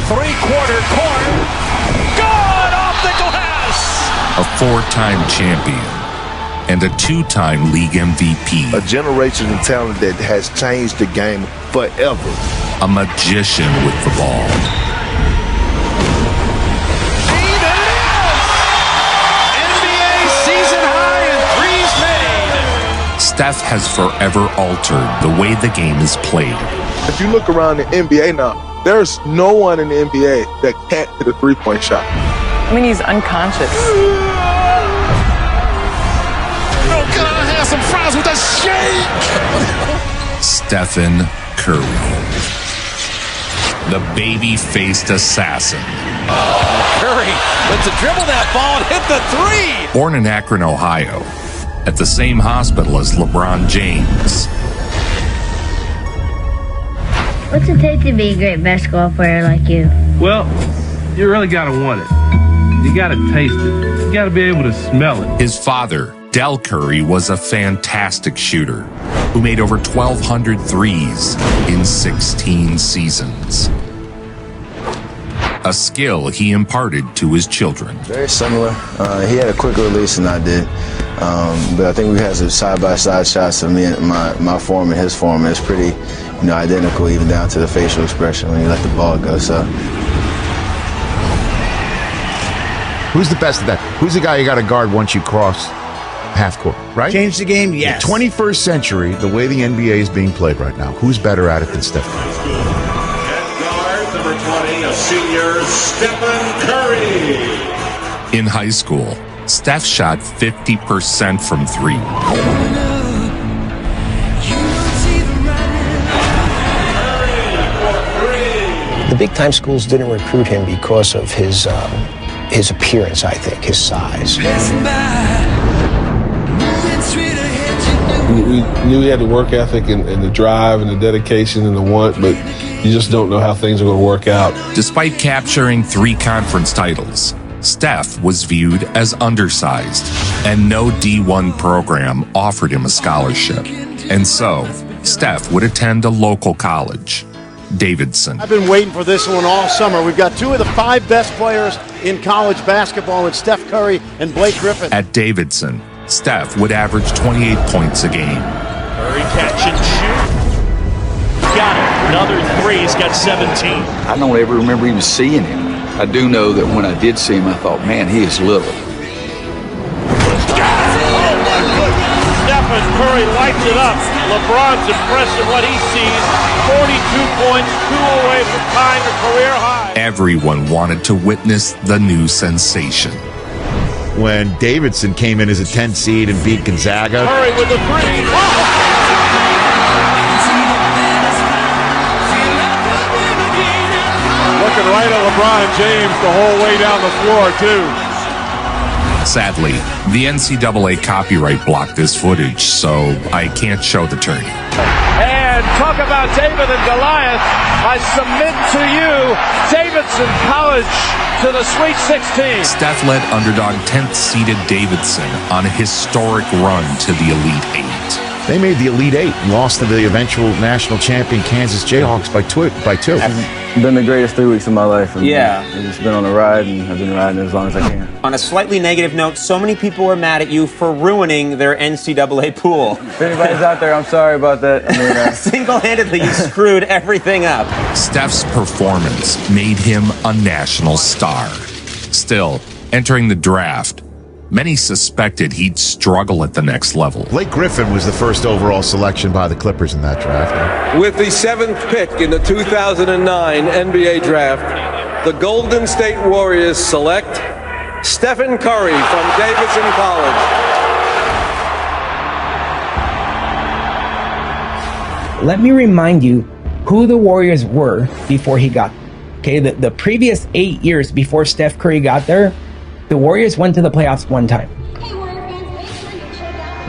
three-quarter court. Good off the glass. A four-time champion and a two-time league MVP. A generation of talent that has changed the game forever. A magician with the ball. NBA season high and threes made. Steph has forever altered the way the game is played. If you look around the NBA now, there's no one in the NBA that can't hit a three-point shot. I mean, he's unconscious. Oh, God, has some fries with a shake. Stephen Curry. The baby-faced assassin. Curry went to dribble that ball and hit the three. Born in Akron, Ohio, at the same hospital as LeBron James. What's it take to be a great basketball player like you? Well, you really gotta want it. You gotta taste it. You gotta be able to smell it. His father, Del Curry, was a fantastic shooter who made over 1,200 threes in 16 seasons. A skill he imparted to his children. Very similar. He had a quicker release than I did. But I think we had some side-by-side shots of me and my form and his form. It's pretty, identical, even down to the facial expression when you let the ball go. So, who's the best at that? Who's the guy you got to guard once you cross half court, right? Change the game, yes. The 21st century, the way the NBA is being played right now, who's better at it than Steph Curry? At guard, number 20, a senior, Stephen Curry. In high school, Steph shot 50% from three. The big-time schools didn't recruit him because of his appearance, I think, his size. We knew he had the work ethic and the drive and the dedication and the want, but you just don't know how things are going to work out. Despite capturing 3 conference titles, Steph was viewed as undersized, and no D1 program offered him a scholarship. And so, Steph would attend a local college, Davidson. I've been waiting for this one all summer. We've got 2 of the 5 best players in college basketball with Steph Curry and Blake Griffin. At Davidson, Steph would average 28 points a game. Curry catch and shoot. Got it. Another three. He's got 17. I don't ever remember even seeing him. I do know that when I did see him, I thought, man, he is little. Stephen Curry lights it up. LeBron's impressed at what he sees. 42 points, 2 away from tying a career high. Everyone wanted to witness the new sensation. When Davidson came in as a 10 seed and beat Gonzaga. Curry with the three. Looking right at LeBron James the whole way down the floor, too. Sadly, the NCAA copyright blocked this footage, so I can't show the tourney. And talk about David and Goliath. I submit to you, Davidson College to the Sweet 16. Steph led underdog 10th seeded Davidson on a historic run to the Elite Eight. They made the Elite Eight and lost to the eventual national champion Kansas Jayhawks by two. it's been the greatest 3 weeks of my life. Yeah. I've just been on a ride, and I've been riding as long as I can. On a slightly negative note, so many people are mad at you for ruining their NCAA pool. If anybody's out there, I'm sorry about that. Single-handedly, you screwed everything up. Steph's performance made him a national star. Still, entering the draft, many suspected he'd struggle at the next level. Blake Griffin was the first overall selection by the Clippers in that draft. With the 7th pick in the 2009 NBA draft, the Golden State Warriors select Stephen Curry from Davidson College. Let me remind you who the Warriors were before he got there. Okay, the previous 8 years before Steph Curry got there, the Warriors went to the playoffs 1 time.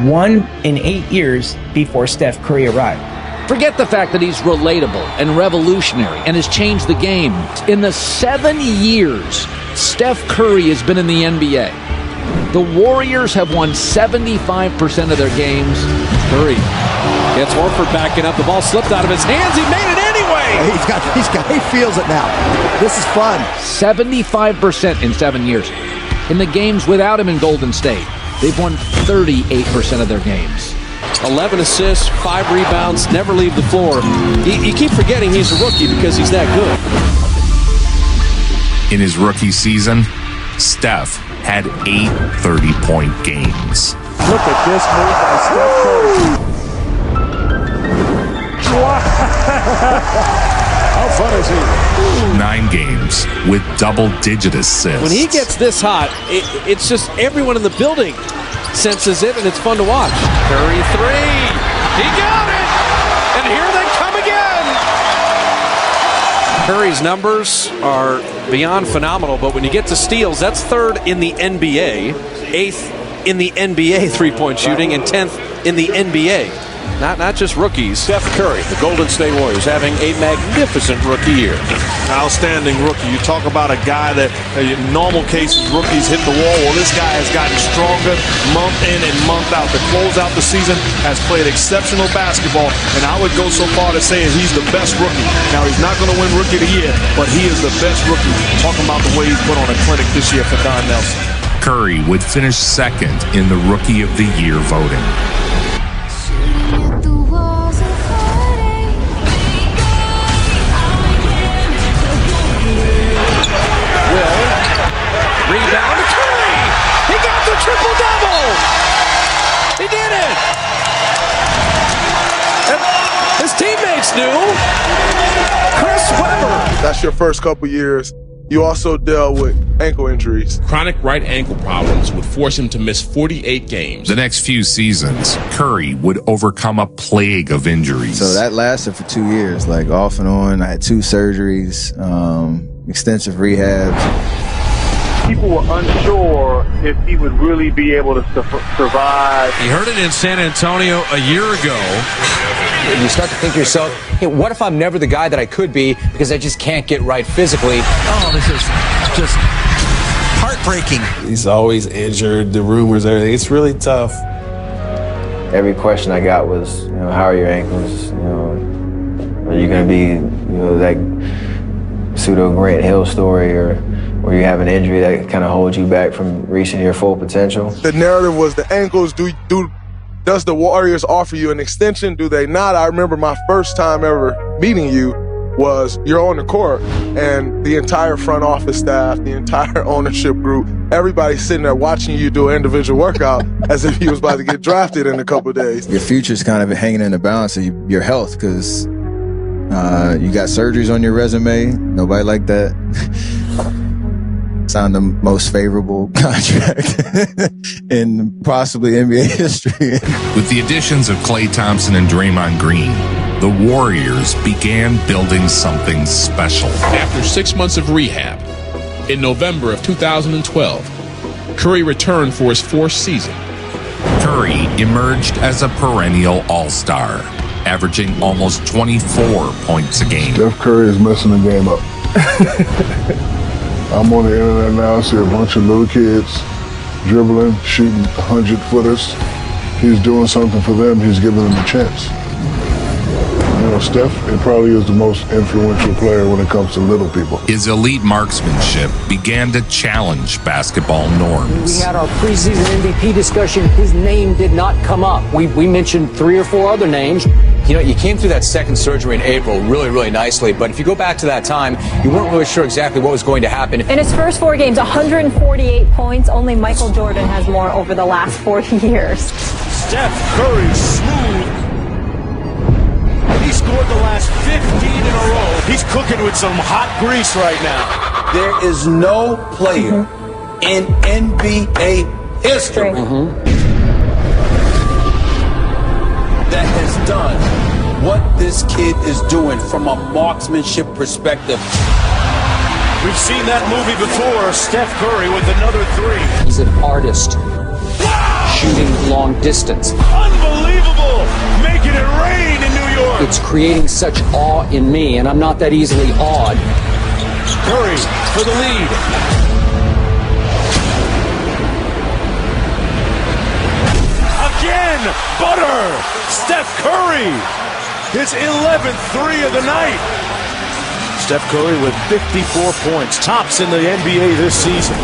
1 in 8 years before Steph Curry arrived. Forget the fact that he's relatable and revolutionary and has changed the game. In the 7 years Steph Curry has been in the NBA, the Warriors have won 75% of their games. Curry gets Horford backing up. The ball slipped out of his hands. He made it anyway. He feels it now. This is fun. 75% in 7 years. In the games without him in Golden State, they've won 38% of their games. 11 assists, 5 rebounds, never leave the floor. You keep forgetting he's a rookie because he's that good. In his rookie season, Steph had 8 30-point games. Look at this move by Steph Curry. Wow. How fun is he? 9 games with double-digit assists. When he gets this hot, it's just everyone in the building senses it, and it's fun to watch. Curry 3. He got it! And here they come again! Curry's numbers are beyond phenomenal, but when you get to steals, that's 3rd in the NBA, 8th in the NBA three-point shooting, and 10th in the NBA. Not just rookies. Steph Curry, the Golden State Warriors, having a magnificent rookie year. Outstanding rookie. You talk about a guy that in normal cases rookies hit the wall. Well, this guy has gotten stronger month in and month out. To close out the season, has played exceptional basketball, and I would go so far to say he's the best rookie. Now, he's not going to win Rookie of the Year, but he is the best rookie. Talking about the way he's put on a clinic this year for Don Nelson. Curry would finish 2nd in the Rookie of the Year voting. Rebound to Curry! He got the triple-double! He did it! And his teammates knew. Chris Webber. That's your first couple years. You also dealt with ankle injuries. Chronic right ankle problems would force him to miss 48 games. The next few seasons, Curry would overcome a plague of injuries. So that lasted for 2 years, like off and on. I had 2 surgeries, extensive rehabs. People were unsure if he would really be able to survive. He heard it in San Antonio a year ago. You start to think to yourself, hey, what if I'm never the guy that I could be because I just can't get right physically? Oh, this is just heartbreaking. He's always injured, the rumors, everything. It's really tough. Every question I got was, how are your ankles? Are you going to be, that pseudo Grant Hill story, or you have an injury that kind of holds you back from reaching your full potential? The narrative was the ankles. Does the Warriors offer you an extension? Do they not? I remember my first time ever meeting you was you're on the court, and the entire front office staff, the entire ownership group, everybody's sitting there watching you do an individual workout as if you was about to get drafted in a couple of days. Your future's kind of hanging in the balance of your health, because you got surgeries on your resume. Nobody like that. Signed the most favorable contract in possibly NBA history. With the additions of Klay Thompson and Draymond Green, the Warriors began building something special. After 6 months of rehab, in November of 2012, Curry returned for his 4th season. Curry emerged as a perennial all-star, averaging almost 24 points a game. Steph Curry is messing the game up. I'm on the internet now, I see a bunch of little kids dribbling, shooting 100-footers. He's doing something for them. He's giving them a chance. Steph, it probably is the most influential player when it comes to little people. His elite marksmanship began to challenge basketball norms. We had our preseason MVP discussion. His name did not come up. We mentioned 3 or 4 other names. You came through that second surgery in April really, really nicely, but if you go back to that time, you weren't really sure exactly what was going to happen. In his first 4 games, 148 points. Only Michael Jordan has more over the last 40 years. Steph Curry smooth. He scored the last 15 in a row. He's cooking with some hot grease right now. There is no player in NBA history that has done what this kid is doing from a marksmanship perspective. We've seen that movie before. Steph Curry with another 3. He's an artist. Shooting long distance. Unbelievable! Making it rain in New York. It's creating such awe in me, and I'm not that easily awed. Curry for the lead. Again, butter! Steph Curry, his 11th 3 of the night. Steph Curry with 54 points, tops in the NBA this season.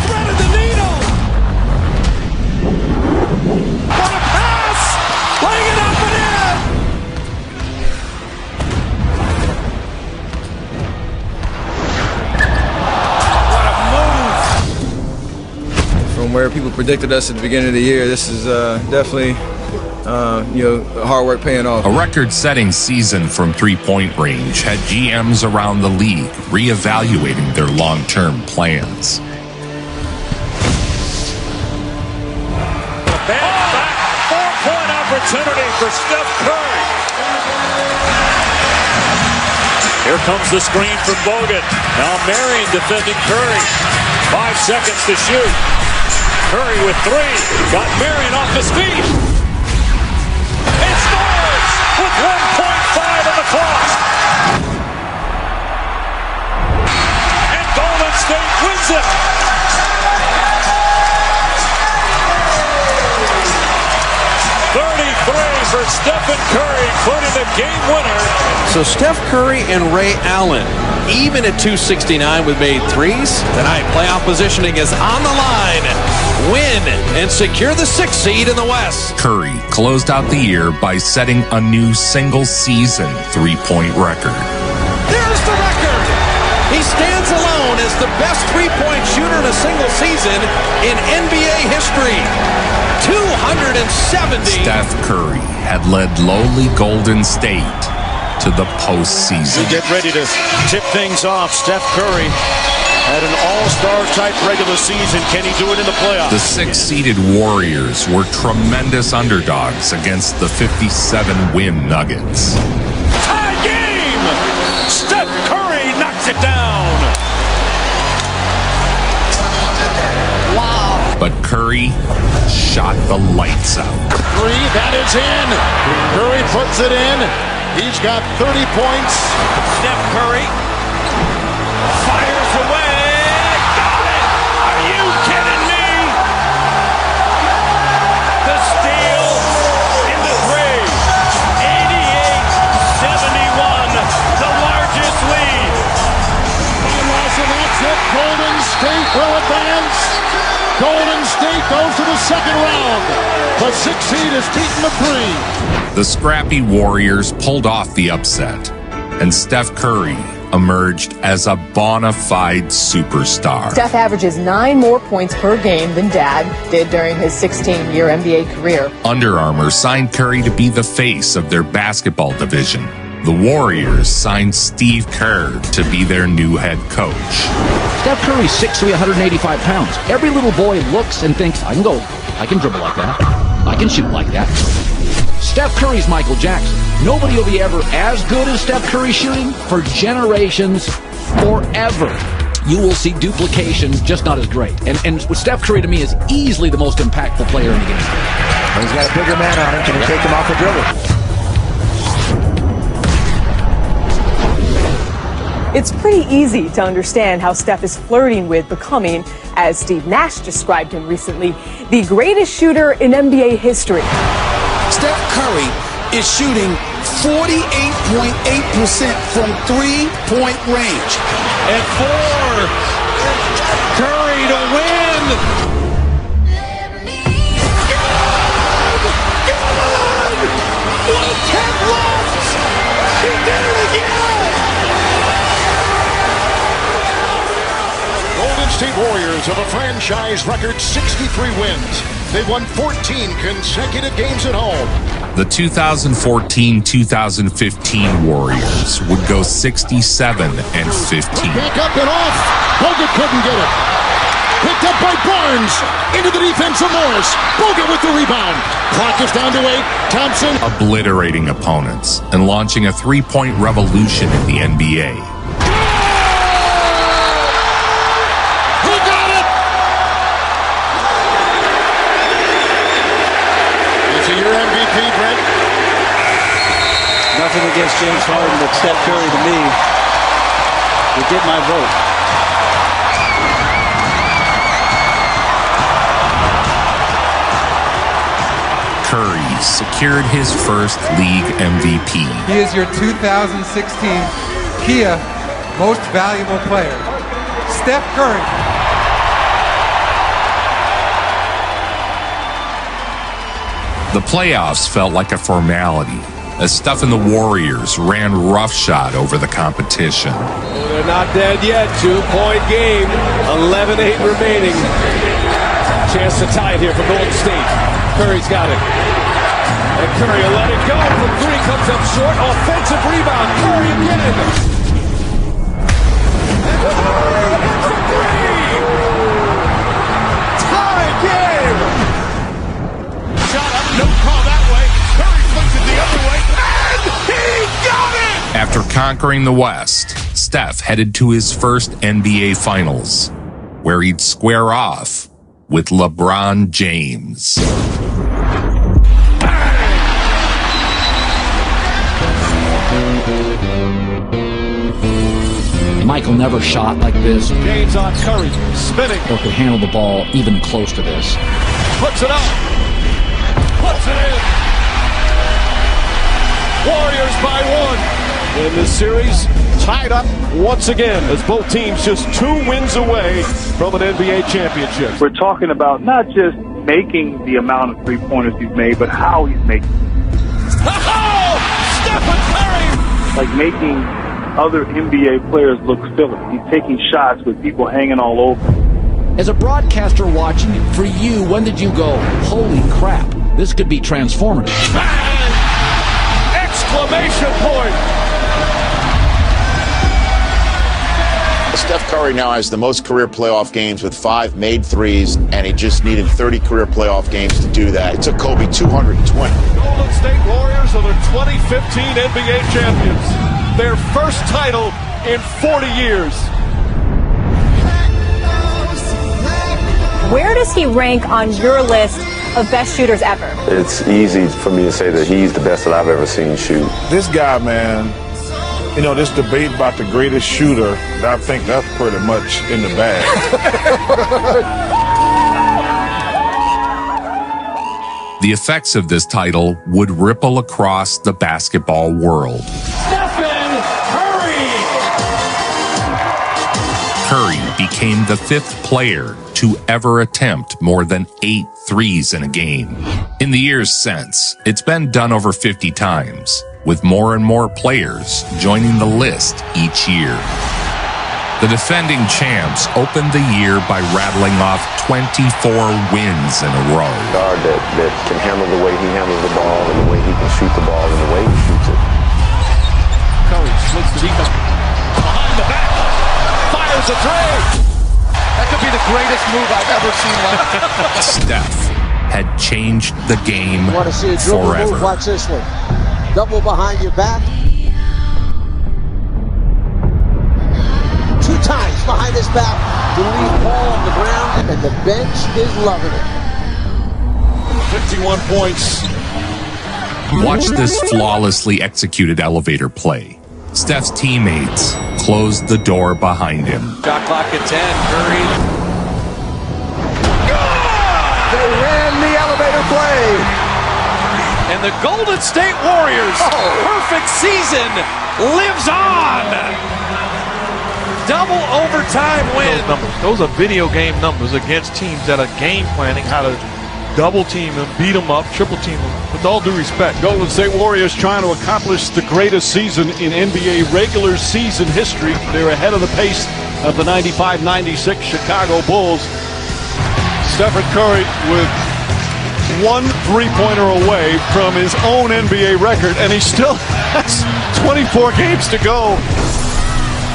Threaded the needle. What a pass! Laying it up and in. What a move! From where people predicted us at the beginning of the year, this is definitely hard work paying off. A record-setting season from three-point range had GMs around the league reevaluating their long-term plans. Back, 4-point opportunity for Steph Curry. Here comes the screen from Bogut. Now Marion defending Curry. 5 seconds to shoot. Curry with 3. Got Marion off his feet. And scores with 1.5 on the clock. And Golden State wins it. For Stephen Curry, including the game winner. So Steph Curry and Ray Allen, even at 269 with made threes. Tonight, playoff positioning is on the line. Win and secure the 6th seed in the West. Curry closed out the year by setting a new single-season three-point record. There's the record. He stands alone as the best three-point shooter in a single season in NBA history. 270. Steph Curry had led lowly Golden State to the postseason. We get ready to tip things off. Steph Curry had an all-star type regular season. Can he do it in the playoffs? The 6-seeded Warriors were tremendous underdogs against the 57-win Nuggets. Tie game! Steph Curry knocks it down. Wow. But Curry shot the lights out. 3, that is in. Curry puts it in. He's got 30 points. Steph Curry fires away. Got it! Are you kidding me? The steal in the 3. 88-71, the largest lead. And that's it. Golden State will advance. Golden State goes to the second round. The 6th seed is beaten the 3. The scrappy Warriors pulled off the upset, and Steph Curry emerged as a bona fide superstar. Steph averages 9 more points per game than Dad did during his 16-year NBA career. Under Armour signed Curry to be the face of their basketball division. The Warriors signed Steve Kerr to be their new head coach. Steph Curry's 6'3", 185 pounds. Every little boy looks and thinks, I can dribble like that. I can shoot like that. Steph Curry's Michael Jackson. Nobody will be ever as good as Steph Curry shooting for generations, forever. You will see duplication, just not as great. And Steph Curry, to me, is easily the most impactful player in the game. He's got a bigger man on him. Can he take him off the dribble? It's pretty easy to understand how Steph is flirting with becoming, as Steve Nash described him recently, the greatest shooter in NBA history. Steph Curry is shooting 48.8% from three-point range. And 4. Curry to win. What a 10 left! He did it again! Golden State Warriors have a franchise record 63 wins. They've won 14 consecutive games at home. The 2014-2015 Warriors would go 67-15. Back up and off. Bogut couldn't get it. Picked up by Barnes. Into the defense of Morris. Bogut with the rebound. Clock is down to 8. Thompson Obliterating opponents and launching a three-point revolution in the NBA. Nothing against James Harden, but Steph Curry to me will get my vote. Curry secured his first league MVP. He is your 2016 Kia Most Valuable Player, Steph Curry. The playoffs felt like a formality as Steph and the Warriors ran roughshod over the competition. Oh, they're not dead yet. 2-point game. 11-8 remaining. Chance to tie it here for Golden State. Curry's got it. And Curry will let it go from three. Comes up short. Offensive rebound. Curry again. And Curry hits a three. Tie game. Shot up. No call that way. Curry flips it the other way. And he got it. After conquering the West, Steph headed to his first NBA Finals, where he'd square off with LeBron James. Michael never shot like this. James on Curry, spinning. Or could handle the ball even close to this. Puts it up. Puts it in. Warriors by one. In this series, tied up once again as both teams just 2 wins away from an NBA championship. We're talking about not just making the amount of three-pointers he's made, but how he's making them. Oh! Stephen Curry! Like making other NBA players look silly. He's taking shots with people hanging all over. As a broadcaster watching it, for you, when did you go, holy crap, this could be transformative? Exclamation point! Steph Curry now has the most career playoff games with 5 made threes, and he just needed 30 career playoff games to do that. It took Kobe 220. Golden State Warriors are the 2015 NBA champions. Their first title in 40 years. Where does he rank on your list of best shooters ever? It's easy for me to say that he's the best that I've ever seen shoot. This guy, man, you know, this debate about the greatest shooter, I think that's pretty much in the bag. The effects of this title would ripple across the basketball world. Stephen Curry! Curry became the 5th player to ever attempt more than 8 threes in a game. In the years since, it's been done over 50 times, with more and more players joining the list each year. The defending champs opened the year by rattling off 24 wins in a row. Guard that can handle the way he handles the ball and the way he can shoot the ball and the way he shoots it. Curry splits the defense behind the back, fires a three. That could be the greatest move I've ever seen live. Steph had changed the game You want to see a dribble forever. move? Watch this one. Double behind your back. 2 times behind his back to leave ball on the ground, and the bench is loving it. 51 points. Watch this flawlessly executed elevator play. Steph's teammates closed the door behind him. Shot clock at 10. Curry. They ran the elevator play. And the Golden State Warriors' perfect season lives on. Double overtime win. Those are video game numbers against teams that are game planning how to double team them, beat them up, triple team them. With all due respect, Golden State Warriors trying to accomplish the greatest season in NBA regular season history. They're ahead of the pace of the 95-96 Chicago Bulls. Stephen Curry with 1 3-pointer away from his own NBA record, and he still has 24 games to go.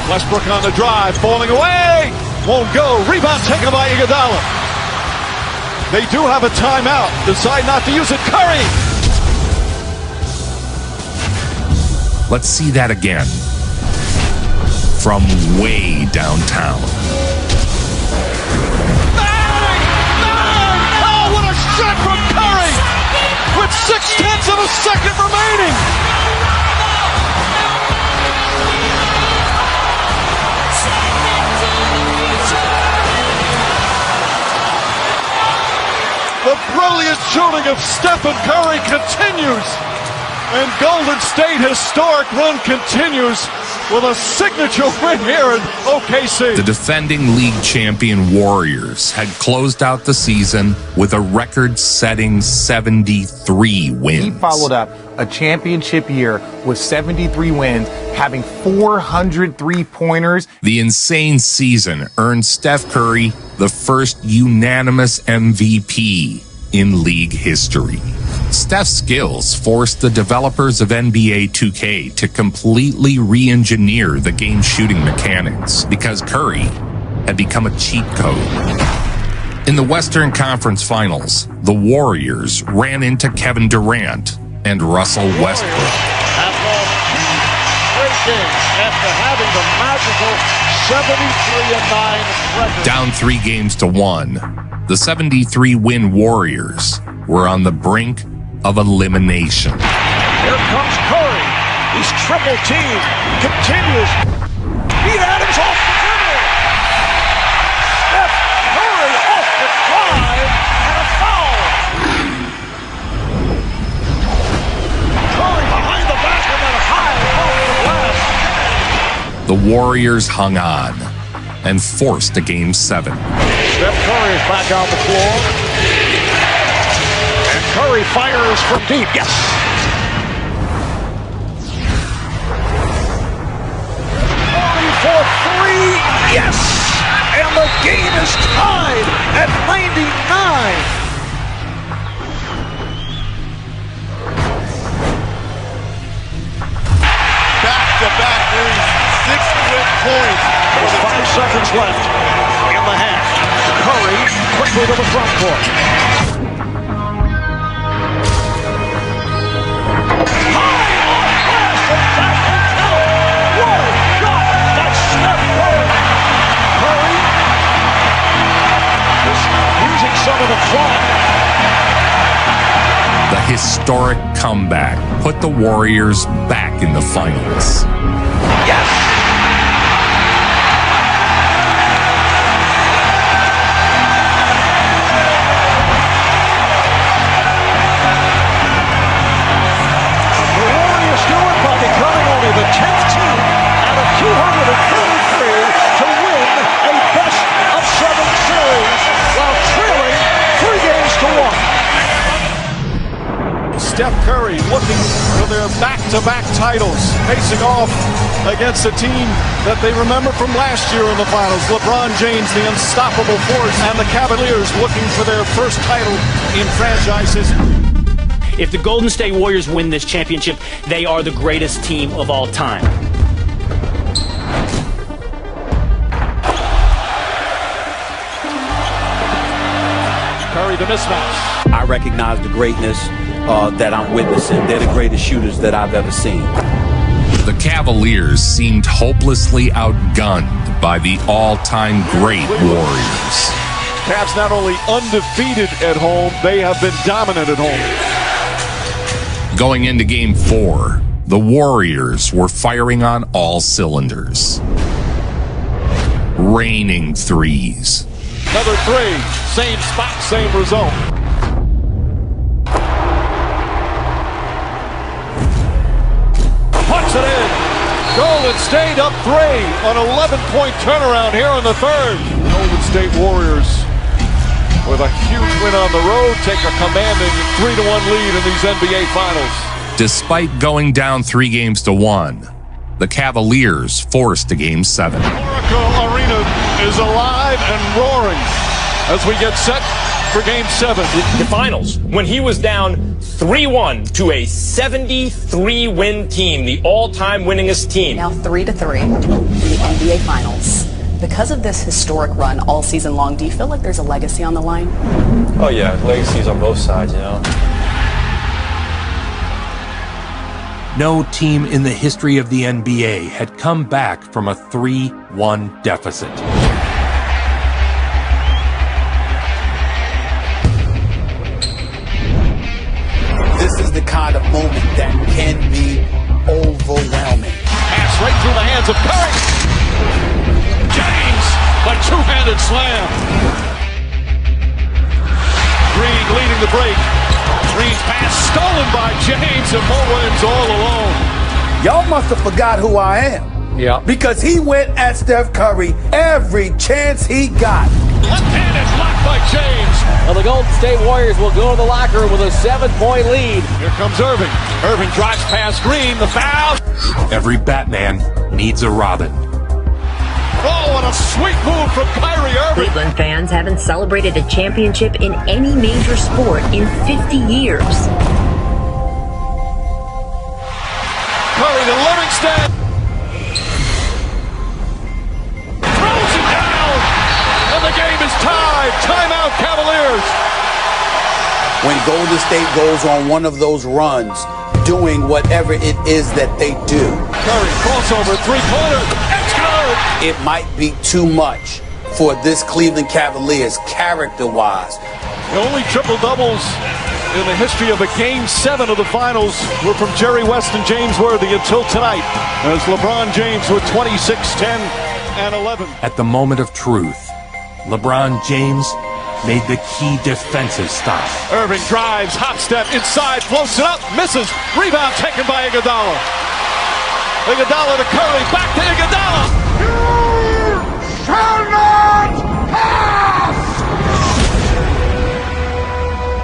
Westbrook on the drive, falling away, won't go. Rebound taken by Iguodala. They do have a timeout. Decide not to use it. Curry. Let's see that again. From way downtown. Oh, what a shot from Curry! With 0.6 of a second remaining. The brilliant shooting of Stephen Curry continues, and Golden State historic run continues. with a signature win here in OKC. The defending league champion Warriors had closed out the season with a record-setting 73 wins. He followed up a championship year with 73 wins, having 400 three-pointers. The insane season earned Steph Curry the first unanimous MVP in league history. Steph's skills forced the developers of NBA 2K to completely re-engineer the game's shooting mechanics because Curry had become a cheat code. In the Western Conference Finals, the Warriors ran into Kevin Durant and Russell Westbrook. Have lost 2 straight games after having the magical 73-9 record. Down 3 games to 1, the 73-win Warriors were on the brink of elimination. Here comes Curry. He's triple teamed. Continues. Beat Adams off the dribble. Steph Curry off the drive and a foul. Curry behind the back and then high off the glass. The Warriors hung on and forced a Game 7. Steph Curry is back on the floor. And Curry fires from deep. Yes. Curry for 3. Yes. And the game is tied at 99. Back-to-back wins. 6 quick points. With 5 seconds left in the half. Curry quickly to the front court. High off glass and back and count. What a shot by Steph Curry. Curry is using some of the clock. The historic comeback put the Warriors back in the finals. Yes! The 10th team out of 233 to win a best-of-7 series while trailing 3 games to 1. Steph Curry looking for their back-to-back titles, facing off against a team that they remember from last year in the finals. LeBron James, the unstoppable force, and the Cavaliers looking for their first title in franchise history. If the Golden State Warriors win this championship, they are the greatest team of all time. Curry the mismatch. I recognize the greatness that I'm witnessing. They're the greatest shooters that I've ever seen. The Cavaliers seemed hopelessly outgunned by the all-time great Warriors. Cavs not only undefeated at home, they have been dominant at home. Going into Game 4, the Warriors were firing on all cylinders. Raining threes. Another 3, same spot, same result. Puts it in. Golden State up 3 on 11-point turnaround here in the third. Golden State Warriors with a huge win on the road, take a commanding 3-1 lead in these NBA Finals. Despite going down 3 games to 1, the Cavaliers forced a Game 7. Oracle Arena is alive and roaring as we get set for Game 7. The finals, when he was down 3-1 to a 73-win team, the all-time winningest team. Now 3-3 in the NBA Finals. Because of this historic run all season long, do you feel like there's a legacy on the line? Oh yeah, legacies on both sides, you know. No team in the history of the NBA had come back from a 3-1 deficit. This is the kind of moment that can be overwhelming. Pass right through the hands of Curry. James, a two-handed slam. Green leading the break. Green's pass stolen by James, and Mo Williams all alone. Y'all must have forgot who I am. Yeah. Because he went at Steph Curry every chance he got. Left-handed blocked by James. Well, the Golden State Warriors will go to the locker room with a 7-point lead. Here comes Irving. Irving drives past Green. The foul. Every Batman needs a Robin. Oh, what a sweet move from Kyrie Irving. Cleveland fans haven't celebrated a championship in any major sport in 50 years. Curry to Livingston. Throws it down. And the game is tied. Timeout, Cavaliers. When Golden State goes on one of those runs, doing whatever it is that they do. Curry, crossover, three-pointer. It's good. It might be too much for this Cleveland Cavaliers character-wise. The only triple-doubles in the history of a Game 7 of the Finals were from Jerry West and James Worthy until tonight, as LeBron James with 26, 10, and 11. At the moment of truth, LeBron James made the key defensive stop. Irving drives, hop step inside, floats it up, misses. Rebound taken by Iguodala. Iguodala to Curry, back to Iguodala. You shall not pass!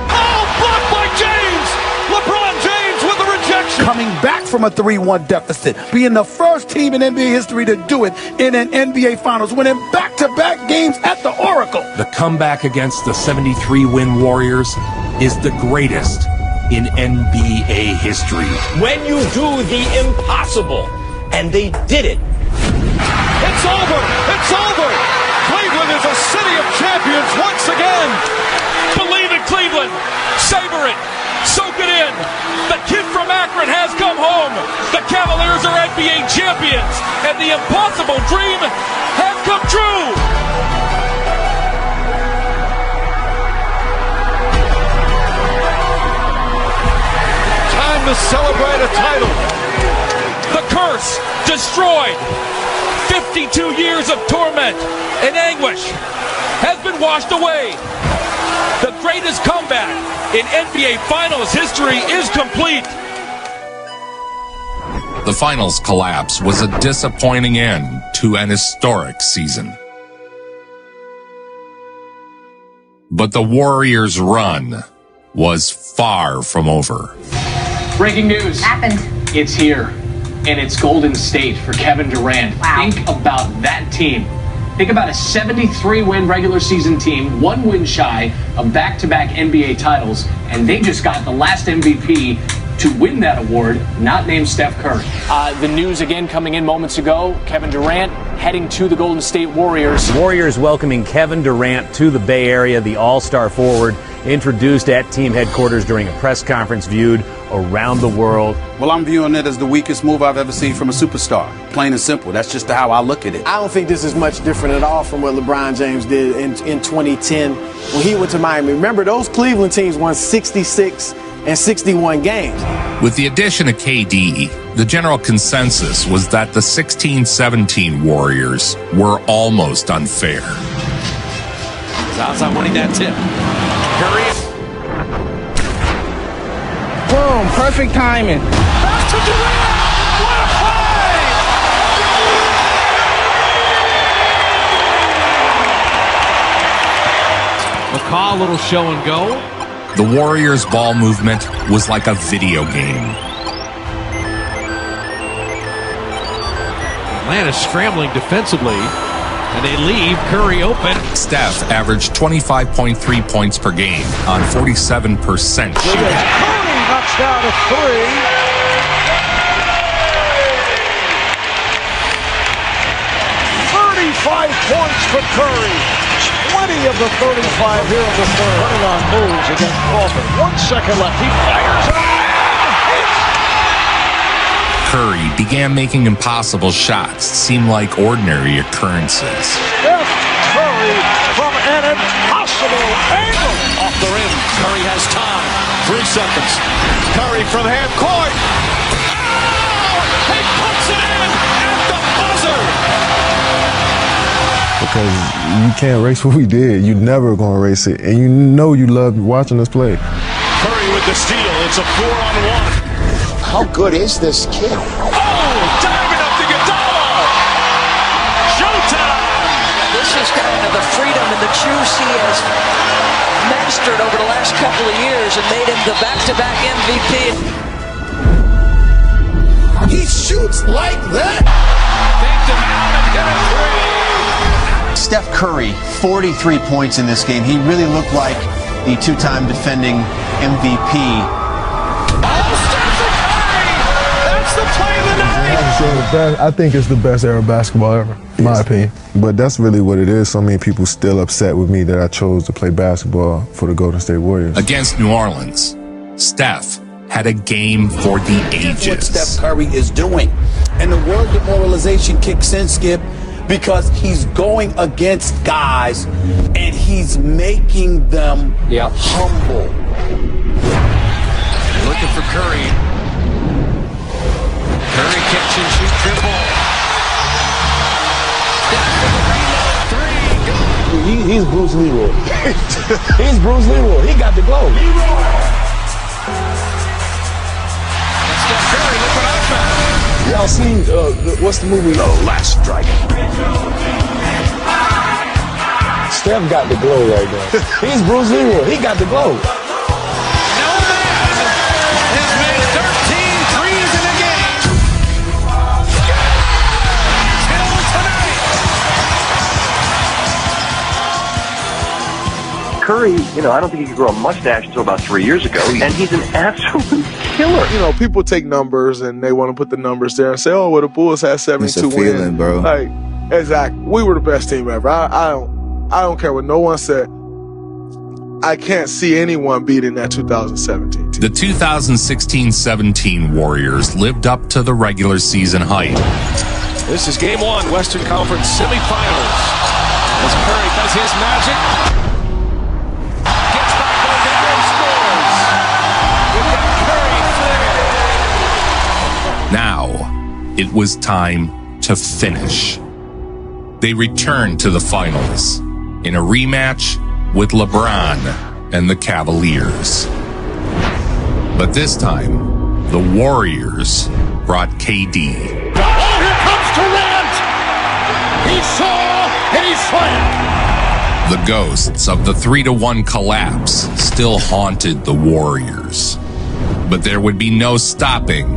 Oh, blocked by James! LeBron James with the rejection. Coming back from a 3-1 deficit, being the first team in NBA history to do it in an NBA Finals, winning back-to-back games at the Oracle. The comeback against the 73-win Warriors is the greatest in NBA history. When you do the impossible, and they did it. It's over! It's over! Cleveland is a city of champions once again! Believe in Cleveland! Savor it! Soak it in! The kid from Akron has come home! The Cavaliers are NBA champions! And the impossible dream has come true! Time to celebrate a title! The curse destroyed! 52 years of torment and anguish has been washed away! The greatest comeback in NBA Finals history is complete! The finals collapse was a disappointing end to an historic season. But the Warriors' run was far from over. Breaking news. Happened. It's here. And it's Golden State for Kevin Durant. Wow. Think about that team. Think about a 73-win regular season team, 1 win shy of back-to-back NBA titles, and they just got the last MVP to win that award, not named Steph Curry. The news again coming in moments ago, Kevin Durant heading to the Golden State Warriors. Warriors welcoming Kevin Durant to the Bay Area, the all-star forward, introduced at team headquarters during a press conference viewed around the world. Well, I'm viewing it as the weakest move I've ever seen from a superstar. Plain and simple. That's just how I look at it. I don't think this is much different at all from what LeBron James did in 2010 when he went to Miami. Remember, those Cleveland teams won 66 and 61 games. With the addition of KD, the general consensus was that the 16-17 Warriors were almost unfair. Zaza winning that tip. Curry. Boom, perfect timing. Back to Durant! What a play! McCaw, a little show and go. The Warriors' ball movement was like a video game. Atlanta's scrambling defensively, and they leave Curry open. Steph averaged 25.3 points per game on 47% shooting. Curry knocks down a 3. 35 points for Curry. 20 of the 35 here in the third. Running on moves against Crawford. 1 second left. He fires it. Curry began making impossible shots seem like ordinary occurrences. Steph Curry from an impossible angle. Off the rim. Curry has time. 3 seconds. Curry from half court. Oh! He puts it in at the buzzer. Because you can't race what we did. You're never going to race it. And you know you love watching us play. Curry with the steal. It's a 4-on-1. How good is this kid? Oh, diving up to Iguodala. juice he has mastered over the last couple of years and made him the back-to-back MVP. He shoots like that. Steph Curry, 43 points in this game. He really looked like the two-time defending MVP. That's the play of the night. I think it's the best era of basketball ever, in my opinion. But that's really what it is. So many people still upset with me that I chose to play basketball for the Golden State Warriors. Against New Orleans, Steph had a game for the ages. What Steph Curry is doing. And the word demoralization kicks in, Skip, because he's going against guys and he's making them humble. Looking for Curry. Curry catch and shoot triple. He's Bruce Leroy. He's Bruce Leroy. He got the glow. Steph Curry, look what I found. Y'all seen, what's the movie? The Last Dragon. Steph got the glow right now. He's Bruce Leroy. He got the glow. No man has made 13 threes in a game. Till tonight. Curry, I don't think he could grow a mustache until about 3 years ago, and he's an absolute killer. People take numbers and they want to put the numbers there and say, "Oh, well, the Bulls had 72 wins." feeling, bro. Like, exactly. We were the best team ever. I don't care what no one said. I can't see anyone beating that 2017 team. The 2016-17 Warriors lived up to the regular season hype. This is game one, Western Conference semifinals. As Curry does his magic. Gets by Gobert and scores. We've got Curry flared. Now, it was time to finish. They returned to the finals in a rematch with LeBron and the Cavaliers. But this time, the Warriors brought KD. Oh, here comes Durant! He saw and he slammed! The ghosts of the 3-1 collapse still haunted the Warriors. But there would be no stopping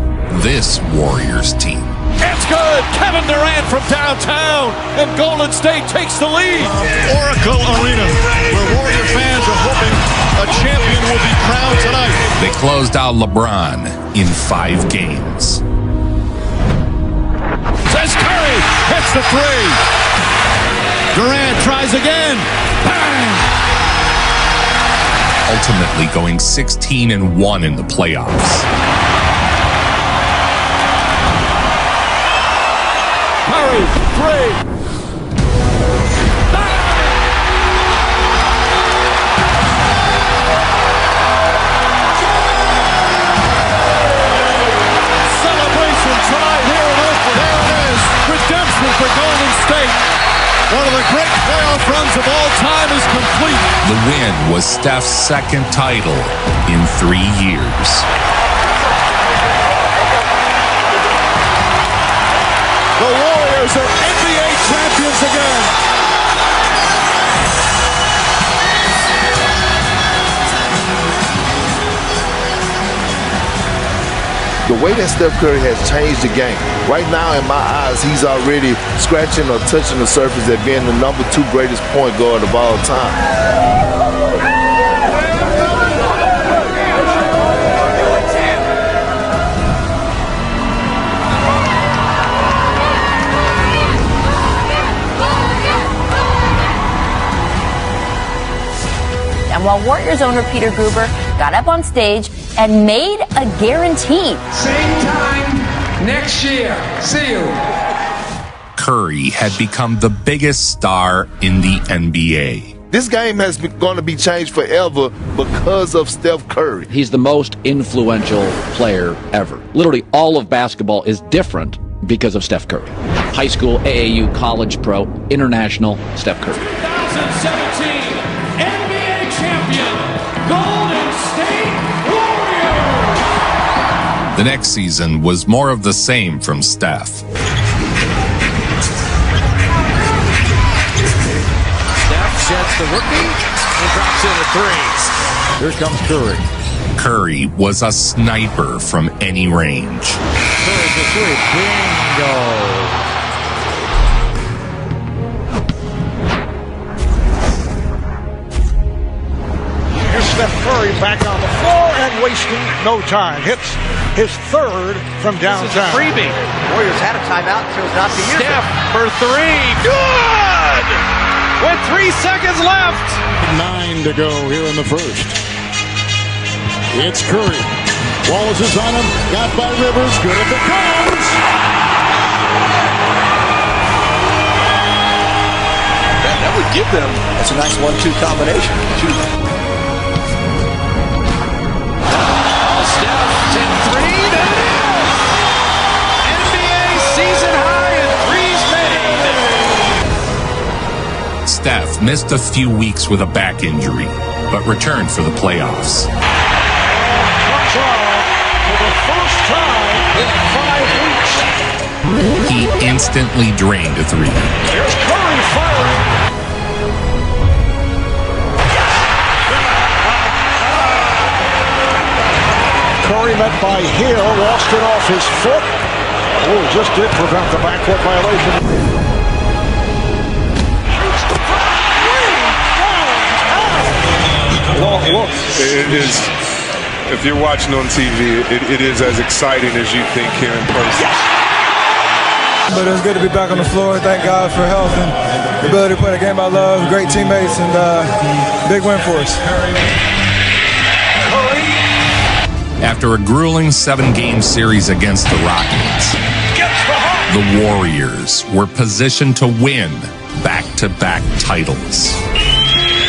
this Warriors team. It's good. Kevin Durant from downtown, and Golden State takes the lead. Oracle Arena, where Warrior fans are hoping a champion will be crowned tonight. They closed out LeBron in 5 games. Says Curry, hits the three. Durant tries again. Bang! Ultimately going 16-1 in the playoffs. Curry, three. Celebration tonight here in Oakland. There it is. Redemption for Golden State. One of the great playoff runs of all time is complete. The win was Steph's second title in 3 years. The Warriors are NBA champions again. The way that Steph Curry has changed the game. Right now, in my eyes, he's already scratching or touching the surface at being the number 2 greatest point guard of all time. And while Warriors owner Peter Gruber got up on stage and made a guarantee. Same time next year. See you. Curry had become the biggest star in the NBA. This game has going to be changed forever because of Steph Curry. He's the most influential player ever. Literally all of basketball is different because of Steph Curry. High school, AAU, college, pro, international, Steph Curry. 2017 NBA champion, Golden State Warriors. The next season was more of the same from Steph. Steph sets the rookie, and drops in a three. Here comes Curry. Curry was a sniper from any range. Curry for three. Bingo. Here's Steph Curry back on the floor and wasting no time. Hits his third from downtown. This is a freebie. Warriors had a timeout, chose not to use it. Steph for three. Good! With 3 seconds left. 9 to go here in the first. It's Curry. Wallace is on him. Got by Rivers. Good if it comes. That would give them. That's a nice 1-2 combination. Steph, 10-3. There it is! NBA season high and threes made. Steph missed a few weeks with a back injury, but returned for the playoffs. Comes off for the first time in 5 weeks. He instantly drained a three. Here's Curry firing. Curry met by Hill, lost it off his foot. Oh, just did prevent the backcourt violation. Look, it is, if you're watching on TV, it is as exciting as you think here in person. But it's good to be back on the floor. Thank God for health and the ability to play the game I love. Great teammates and big win for us. After a grueling 7-game series against the Rockets, the Warriors were positioned to win back-to-back titles.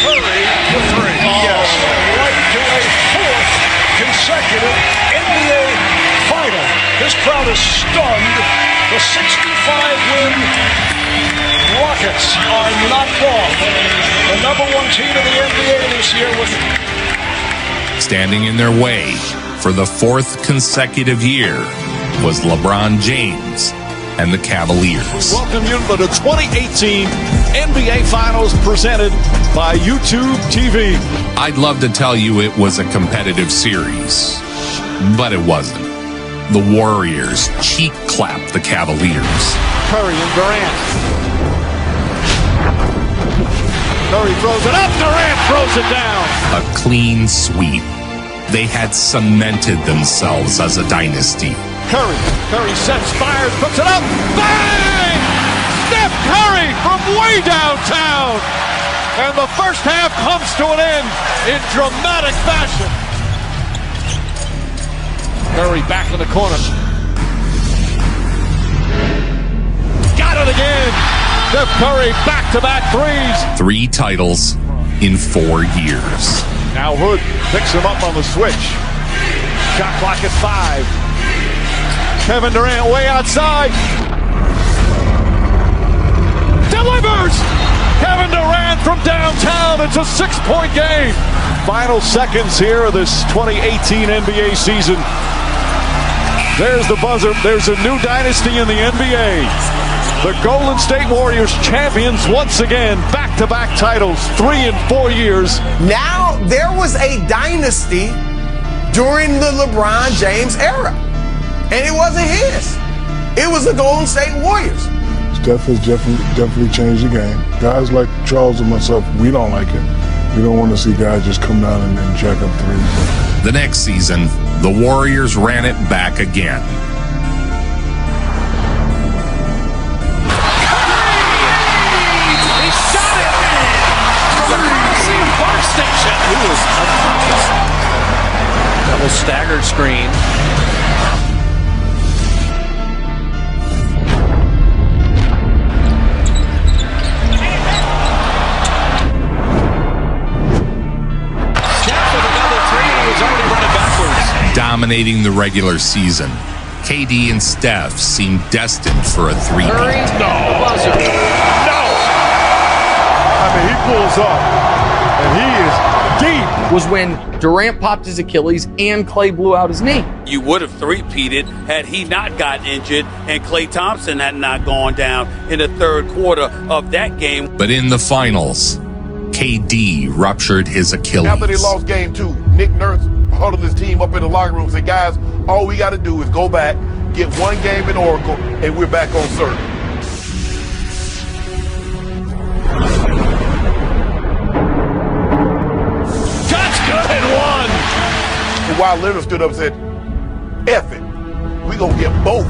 Curry for three. Yes, right to a fourth consecutive NBA final. This crowd is stunned. The 65-win Rockets are knocked off. The #1 team in the NBA this year was Standing in their way for the 4th consecutive year was LeBron James and the Cavaliers. Welcome you to the 2018 NBA Finals presented by YouTube TV. I'd love to tell you it was a competitive series, but it wasn't. The Warriors cheek-clapped the Cavaliers. Curry and Durant. Curry throws it up. Durant throws it down. A clean sweep. They had cemented themselves as a dynasty. Curry sets, fires, puts it up. Bang! Steph Curry from way downtown. And the first half comes to an end in dramatic fashion. Curry back in the corner. Got it again. Steph Curry back-to-back threes. 3 titles in 4 years. Now Hood picks him up on the switch. Shot clock at 5. Kevin Durant way outside. Delivers! Kevin Durant from downtown. It's a 6-point game. Final seconds here of this 2018 NBA season. There's the buzzer. There's a new dynasty in the NBA. The Golden State Warriors champions once again. Back-to-back titles, 3 in 4 years. Now there was a dynasty during the LeBron James era. And it wasn't his. It was the Golden State Warriors. Steph has definitely changed the game. Guys like Charles and myself, we don't like it. We don't want to see guys just come down and jack up threes. The next season, the Warriors ran it back again. He shot it from the Coliseum Park Station. He was unconscious. Double staggered screen. Dominating the regular season, KD and Steph seemed destined for a three-peat. No. I mean, he pulls up, and he is deep. Was when Durant popped his Achilles and Klay blew out his knee. You would have three-peated had he not got injured and Klay Thompson had not gone down in the third quarter of that game. But in the finals, KD ruptured his Achilles. After they lost game 2, Nick Nurse huddled his team up in the locker room and said, guys, all we got to do is go back, get one game in Oracle, and we're back on serve. That's good and one. Kawhi Leonard stood up and said, F it, we going to get both.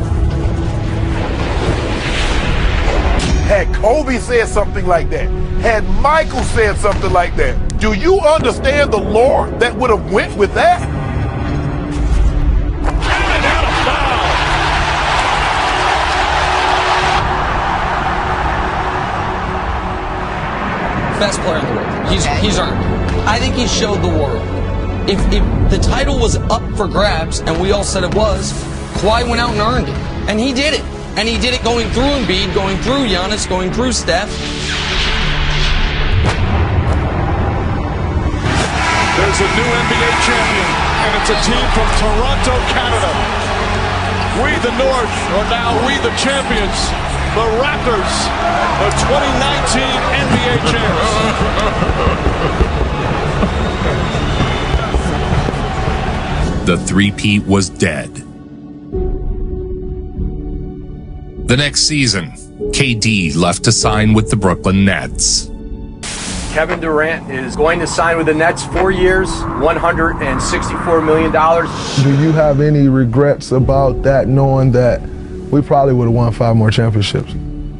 Had Kobe said something like that, had Michael said something like that, do you understand the lore that would have went with that? Best player in the world. He's earned it. I think he showed the world. If the title was up for grabs, and we all said it was, Kawhi went out and earned it. And he did it. And he did it going through Embiid, going through Giannis, going through Steph. There's a new NBA champion, and it's a team from Toronto, Canada. We, the North, are now we, the champions. The Raptors, the 2019 NBA champions. The three-peat was dead. The next season, KD left to sign with the Brooklyn Nets. Kevin Durant is going to sign with the Nets 4 years, $164 million. Do you have any regrets about that, knowing that we probably would have won 5 more championships?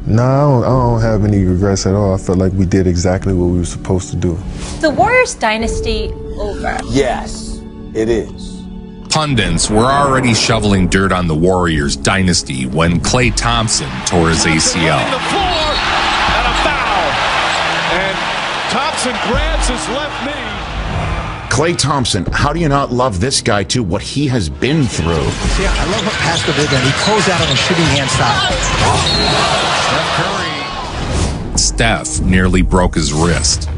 No, I don't have any regrets at all. I felt like we did exactly what we were supposed to do. The Warriors dynasty over? Yes, it is. Pundits were already shoveling dirt on the Warriors dynasty when Klay Thompson tore his ACL. The floor and a foul. And Thompson grabs his left knee. Klay Thompson, how do you not love this guy too? What he has been through. Yeah, I love what Pascal did and he closed out on a shooting hand style. Steph Curry. Steph nearly broke his wrist.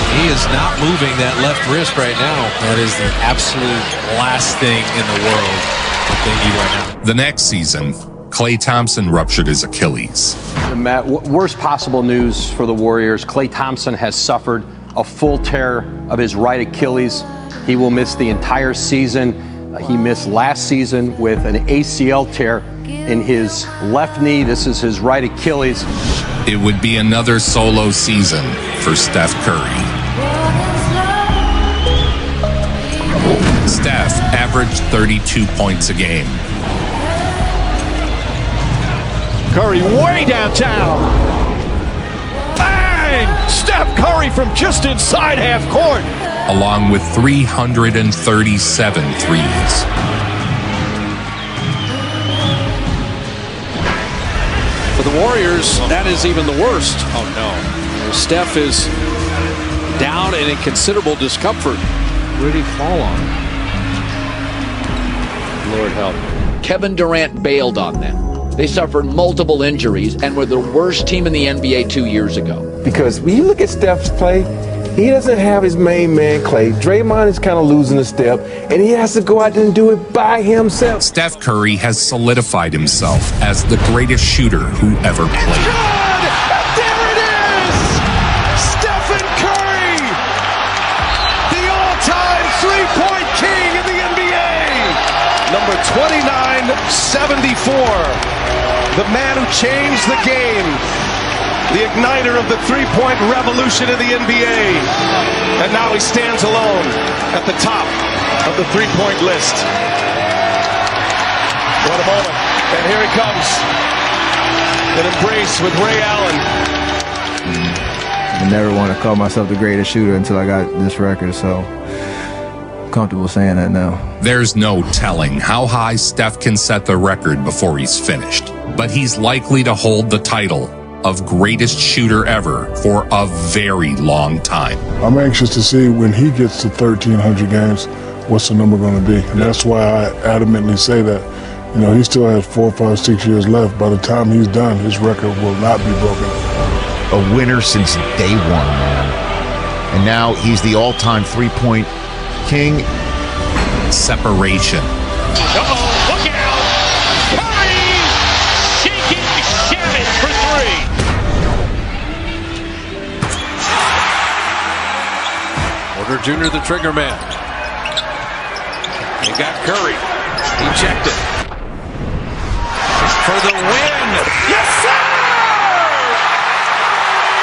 He is not moving that left wrist right now. That is the absolute last thing in the world that they need right now. The next season, Klay Thompson ruptured his Achilles. Matt, worst possible news for the Warriors. Klay Thompson has suffered a full tear of his right Achilles. He will miss the entire season. He missed last season with an ACL tear in his left knee. This is his right Achilles. It would be another solo season for Steph Curry. Steph averaged 32 points a game. Curry way downtown. Bang! Steph Curry from just inside half court. Along with 337 threes. For the Warriors, that is even the worst. Oh, no. Steph is down and in considerable discomfort. Where did he fall on? Lord help. Kevin Durant bailed on them. They suffered multiple injuries and were the worst team in the NBA 2 years ago. Because when you look at Steph's play, he doesn't have his main man, Klay. Draymond is kind of losing a step, and he has to go out there and do it by himself. Steph Curry has solidified himself as the greatest shooter who ever played. There it is! Stephen Curry! The all-time three-point king in the NBA! Number 2974. The man who changed the game. The igniter of the three-point revolution in the NBA. And now he stands alone at the top of the three-point list. What a moment. And here he comes. An embrace with Ray Allen. I never want to call myself the greatest shooter until I got this record, so I'm comfortable saying that now. There's no telling how high Steph can set the record before he's finished, but he's likely to hold the title of greatest shooter ever for a very long time. I'm anxious to see when he gets to 1,300 games, what's the number going to be? And that's why I adamantly say that, you know, he still has 4, 5, 6 years left. By the time he's done, his record will not be broken. A winner since day one, man. And now he's the all-time three-point king. Separation. Uh-oh, look out! Curry! Shaking Shannon for three. Porter Jr., the trigger man. They got Curry. He checked it. For the win. Yes, sir!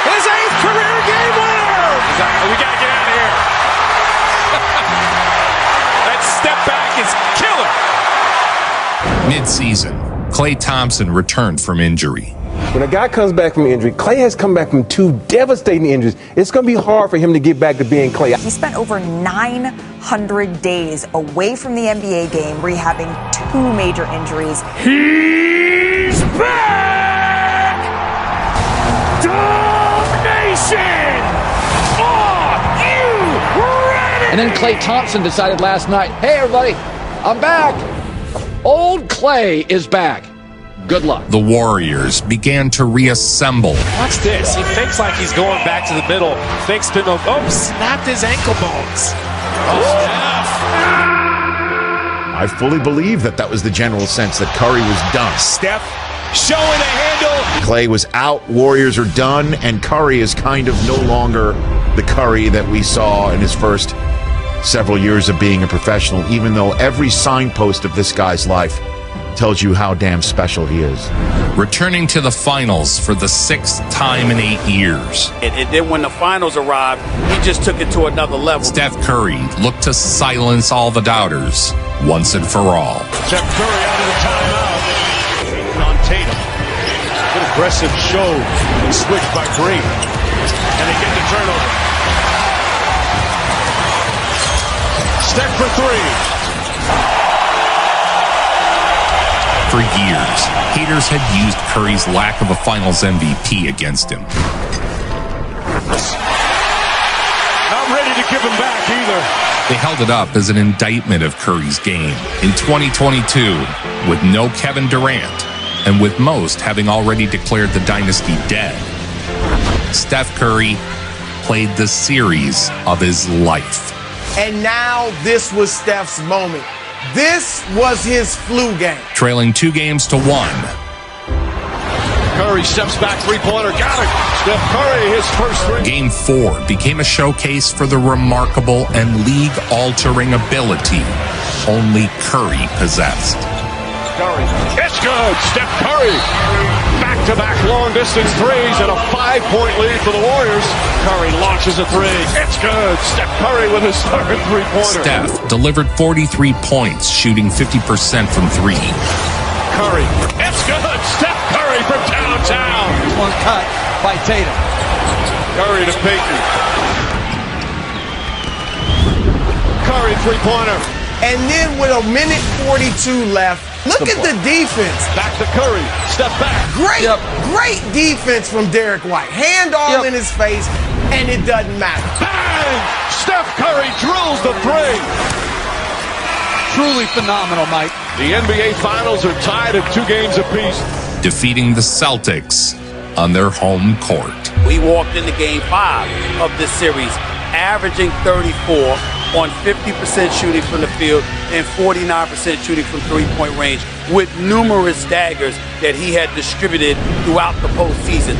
His 8th career game winner! We got to get out of here. That step back is killer. Mid-season, Klay Thompson returned from injury. When a guy comes back from injury, Klay has come back from 2 devastating injuries. It's going to be hard for him to get back to being Klay. He spent over 900 days away from the NBA game, rehabbing 2 major injuries. He's back! Domination! Are you ready? And then Klay Thompson decided last night, hey, everybody, I'm back. Old Klay is back. Good luck. The Warriors began to reassemble. Watch this. He thinks like he's going back to the middle. Fakes spin move. Oh, snapped his ankle bones. Oh, Steph. I fully believe that was the general sense that Curry was done. Steph showing a handle. Klay was out, Warriors are done, and Curry is kind of no longer the Curry that we saw in his first several years of being a professional, even though every signpost of this guy's life tells you how damn special he is. Returning to the finals for the 6th time in 8 years. And then when the finals arrived, he just took it to another level. Steph Curry looked to silence all the doubters once and for all. Steph Curry out of the timeout. On Tatum. Good aggressive show and switch by Green. And they get the turnover. Steph for 3. For years, haters had used Curry's lack of a Finals MVP against him. Not ready to give him back either. They held it up as an indictment of Curry's game in 2022 with no Kevin Durant and with most having already declared the dynasty dead. Steph Curry played the series of his life. And now this was Steph's moment. This was his flu game. Trailing 2 games to 1. Curry steps back, 3-pointer, got it. Steph Curry, his first 3. Game 4 became a showcase for the remarkable and league-altering ability only Curry possessed. Curry, it's good. Steph Curry, back-to-back long-distance threes and a 5-point lead for the Warriors. Curry launches a 3. It's good. Steph Curry with his third 3-pointer. Steph delivered 43 points, shooting 50% from 3. Curry, it's good. Steph Curry from downtown. One cut by Tatum. Curry to Payton. Curry 3-pointer. And then with a minute 42 left, look at the defense. Back to Curry. Step back. Great defense from Derek White. Hand all in his face, and it doesn't matter. Bang! Steph Curry drills the 3. Truly phenomenal, Mike. The NBA Finals are tied at 2 games apiece. Defeating the Celtics on their home court. We walked into game 5 of this series, averaging 34 on 50% shooting from the field and 49% shooting from 3-point range, with numerous daggers that he had distributed throughout the postseason.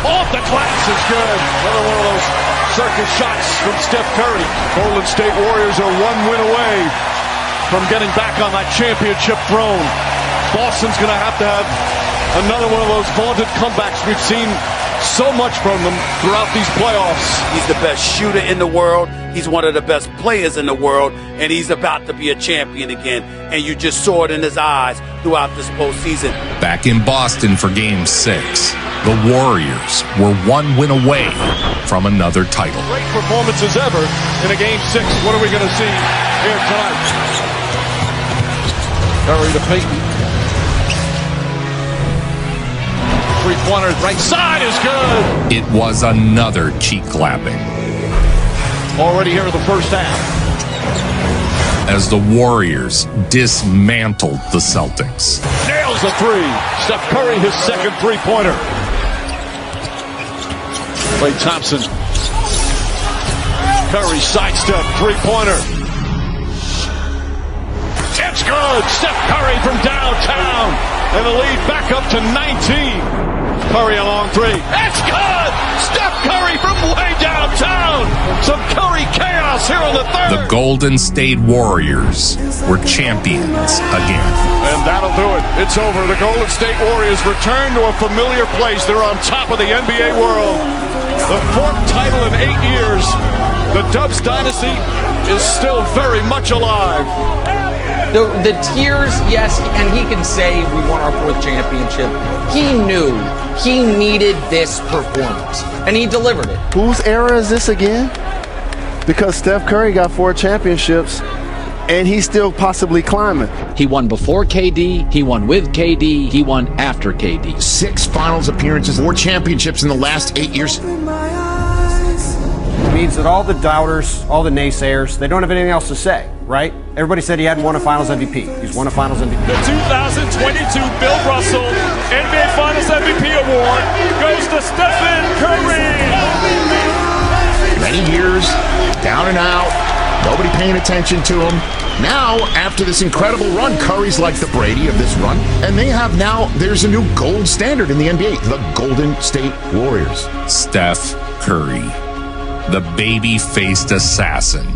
Off the glass is good. Another one of those circus shots from Steph Curry. Golden State Warriors are 1 win away from getting back on that championship throne. Boston's going to have another one of those vaunted comebacks we've seen so much from them throughout these playoffs. He's the best shooter in the world. He's one of the best players in the world, and he's about to be a champion again. And you just saw it in his eyes throughout this postseason. Back in Boston for Game 6, the Warriors were 1 win away from another title. Great performances ever in a Game 6. What are we going to see here tonight? Curry to Payton. 3-pointer, right side is good. It was another cheek clapping. Already here in the first half. As the Warriors dismantled the Celtics. Nails the 3. Steph Curry, his second 3-pointer. Klay Thompson. Curry sidestep 3-pointer. It's good. Steph Curry from downtown. And the lead back up to 19. Curry a long three. It's good! Steph Curry from way downtown. Some Curry chaos here in the third. The Golden State Warriors were champions again. And that'll do it. It's over. The Golden State Warriors return to a familiar place. They're on top of the NBA world. The fourth title in 8 years. The Dubs dynasty is still very much alive. The tears, yes, and he can say we won our fourth championship. He knew he needed this performance, and he delivered it. Whose era is this again? Because Steph Curry got 4 championships, and he's still possibly climbing. He won before KD, he won with KD, he won after KD. 6 finals appearances, 4 championships in the last 8 years. It means that all the doubters, all the naysayers, they don't have anything else to say, right? Everybody said he hadn't won a Finals MVP. He's won a Finals MVP. The 2022 Bill Russell NBA Finals MVP award goes to Stephen Curry. Many years, down and out, nobody paying attention to him. Now, after this incredible run, Curry's like the Brady of this run. And there's a new gold standard in the NBA, the Golden State Warriors. Steph Curry, the baby-faced assassin.